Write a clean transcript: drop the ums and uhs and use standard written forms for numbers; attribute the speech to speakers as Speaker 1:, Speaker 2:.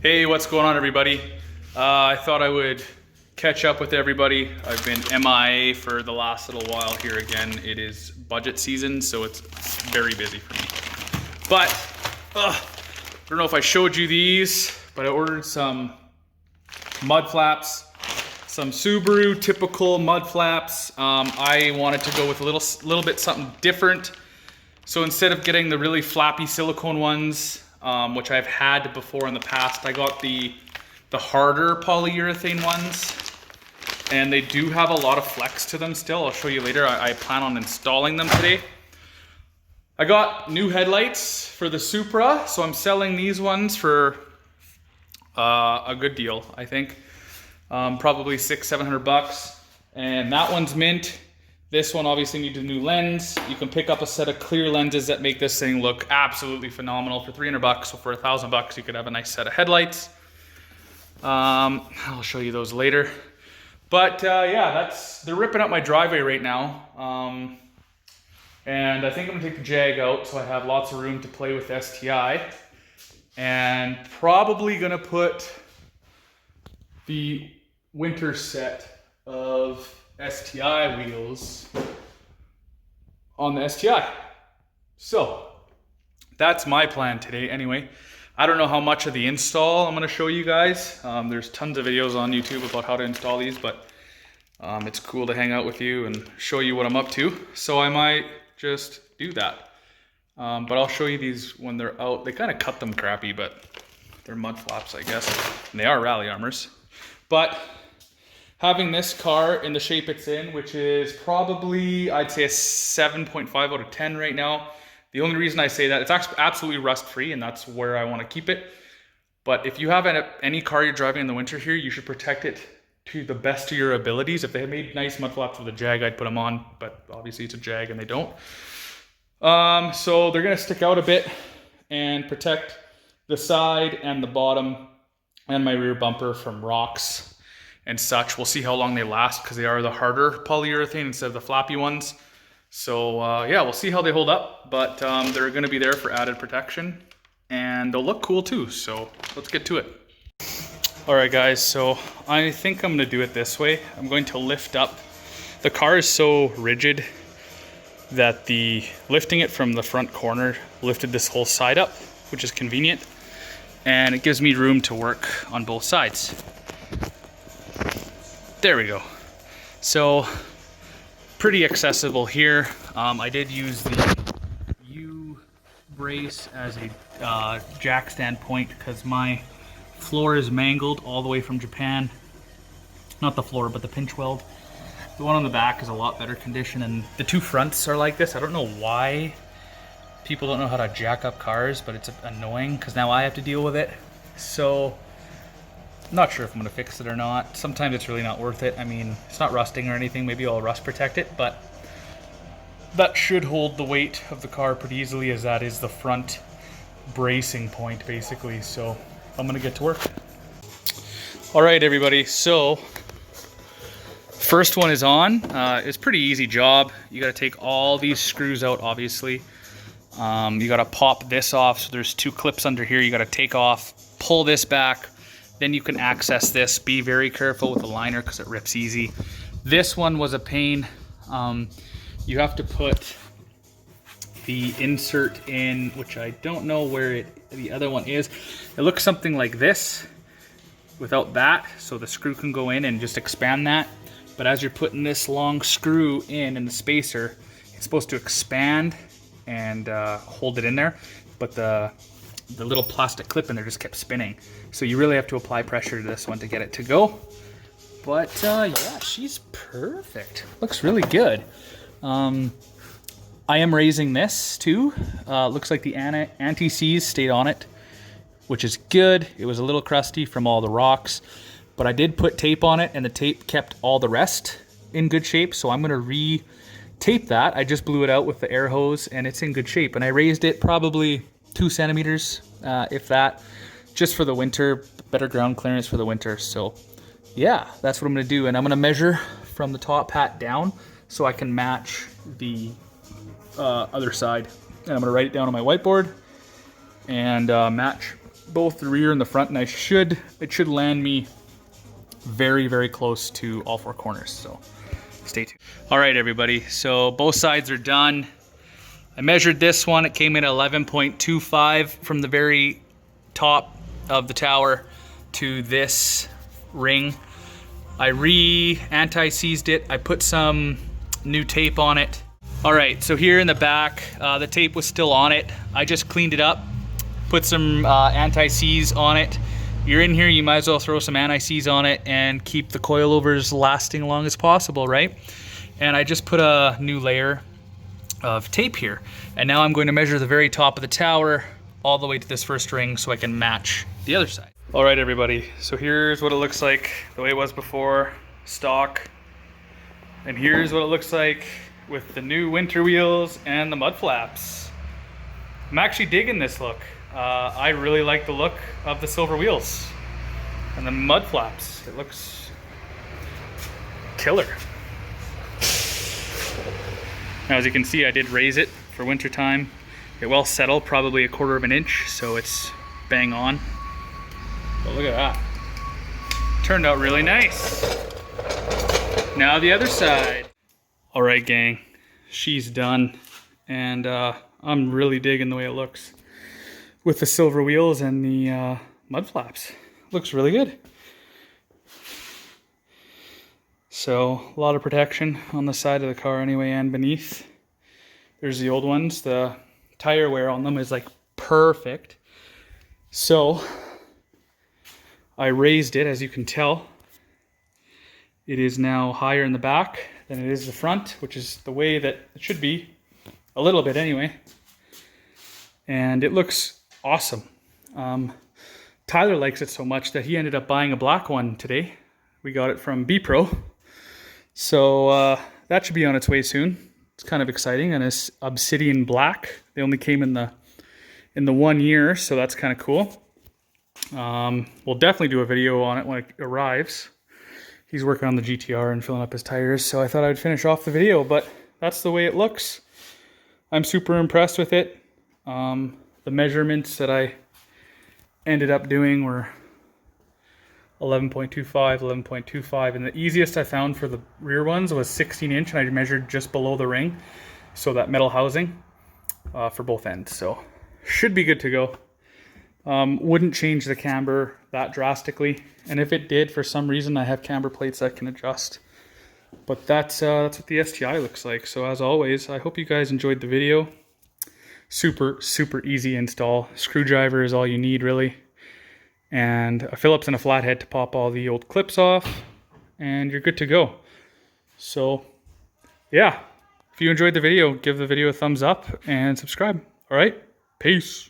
Speaker 1: Hey, what's going on, everybody? I thought I would catch up with everybody. I've been MIA for the last little while here again. It is budget season, so it's very busy for me. But, I don't know if I showed you these, but I ordered some mud flaps, some Subaru typical mud flaps. I wanted to go with a little bit something different. So instead of getting the really flappy silicone ones, which I've had before in the past, I got the harder polyurethane ones, and they do have a lot of flex to them still. I'll show you later. I plan on installing them today. I got new headlights for the Supra, so I'm selling these ones for a good deal, I think. Probably $600-700, and that one's mint. This one obviously needs a new lens. You can pick up a set of clear lenses that make this thing look absolutely phenomenal for $300. So for $1,000, you could have a nice set of headlights. I'll show you those later. But yeah, they're ripping up my driveway right now. And I think I'm gonna take the Jag out so I have lots of room to play with the STI. And probably gonna put the winter set of STI wheels on the STI. So that's my plan today. Anyway, I don't know how much of the install I'm going to show you guys. There's tons of videos on YouTube about how to install these, but it's cool to hang out with you and show you what I'm up to. So I might just do that. But I'll show you these when they're out. They kind of cut them crappy, but they're mud flaps, I guess. And they are Rallyarmors. But having this car in the shape it's in, which is probably, I'd say a 7.5 out of 10 right now. The only reason I say that, it's absolutely rust-free, and that's where I want to keep it. But if you have any car you're driving in the winter here, you should protect it to the best of your abilities. If they had made nice mud flaps with a Jag, I'd put them on, but obviously it's a Jag and they don't. So they're going to stick out a bit and protect the side and the bottom and my rear bumper from rocks and such. We'll see how long they last because they are the harder polyurethane instead of the flappy ones. So yeah, we'll see how they hold up, but they're going to be there for added protection, and they'll look cool too. So let's get to it. All right, guys, so I think I'm going to do it this way. I'm going to lift up. The car is so rigid that lifting it from the front corner lifted this whole side up, which is convenient, and it gives me room to work on both sides. There we go. So pretty accessible here. I did use the U-brace as a jack stand point because my floor is mangled all the way from Japan. Not the floor, but the pinch weld. The one on the back is a lot better condition, and the two fronts are like this. I don't know why people don't know how to jack up cars, but it's annoying because now I have to deal with it. So not sure if I'm going to fix it or not. Sometimes it's really not worth it. I mean, it's not rusting or anything. Maybe I'll rust protect it, but that should hold the weight of the car pretty easily, as that is the front bracing point, basically. So I'm going to get to work. All right, everybody. So first one is on. It's a pretty easy job. You got to take all these screws out, obviously. You got to pop this off. So there's two clips under here. You got to take off, pull this back. Then you can access this. Be very careful with the liner because it rips easy. This one was a pain. You have to put the insert in, which I don't know where the other one is. It looks something like this without that, so the screw can go in and just expand that. But as you're putting this long screw in the spacer, it's supposed to expand and hold it in there. But the little plastic clip in there just kept spinning. So you really have to apply pressure to this one to get it to go. But yeah, she's perfect. Looks really good. I am raising this too. Looks like the anti-seize stayed on it, which is good. It was a little crusty from all the rocks, but I did put tape on it, and the tape kept all the rest in good shape. So I'm gonna re-tape that. I just blew it out with the air hose, and it's in good shape. And I raised it probably 2 centimeters, if that, just for the winter, better ground clearance for the winter. So yeah, that's what I'm gonna do. And I'm gonna measure from the top hat down so I can match the other side. And I'm gonna write it down on my whiteboard and match both the rear and the front, and it should land me very, very close to all four corners, so stay tuned. All right, everybody, so both sides are done. I measured this one, it came in at 11.25 from the very top of the tower to this ring. I anti-seized it, I put some new tape on it. All right, so here in the back, the tape was still on it. I just cleaned it up, put some anti-seize on it. You're in here, you might as well throw some anti-seize on it and keep the coilovers lasting long as possible, right? And I just put a new layer of tape here. And now I'm going to measure the very top of the tower all the way to this first ring so I can match the other side. All right, everybody, so here's what it looks like the way it was before, stock. And here's what it looks like with the new winter wheels and the mud flaps. I'm actually digging this look. I really like the look of the silver wheels and the mud flaps. It looks killer. Now, as you can see, I did raise it for winter time. It will settle probably 1/4 of an inch, so it's bang on. But look at that. Turned out really nice. Now the other side. All right, gang, she's done. And I'm really digging the way it looks with the silver wheels and the mud flaps. Looks really good. So a lot of protection on the side of the car anyway and beneath. There's the old ones. The tire wear on them is like perfect. So I raised it, as you can tell. It is now higher in the back than it is the front, which is the way that it should be, a little bit anyway. And it looks awesome. Tyler likes it so much that he ended up buying a black one today. We got it from B-Pro. So that should be on its way soon. It's kind of exciting, and it's obsidian black. They only came in the 1 year, so that's kind of cool. We'll definitely do a video on it when it arrives. He's working on the GTR and filling up his tires, so I thought I'd finish off the video, but that's the way it looks. I'm super impressed with it. The measurements that I ended up doing were 11.25, 11.25, and the easiest I found for the rear ones was 16 inch, and I measured just below the ring, so that metal housing for both ends. So should be good to go. Wouldn't change the camber that drastically, and if it did, for some reason, I have camber plates that can adjust. But that's what the STI looks like. So as always, I hope you guys enjoyed the video. Super easy install. Screwdriver is all you need, really, and a Phillips and a flathead to pop all the old clips off, and you're good to go. So yeah, if you enjoyed the video, give the video a thumbs up and subscribe. All right, peace.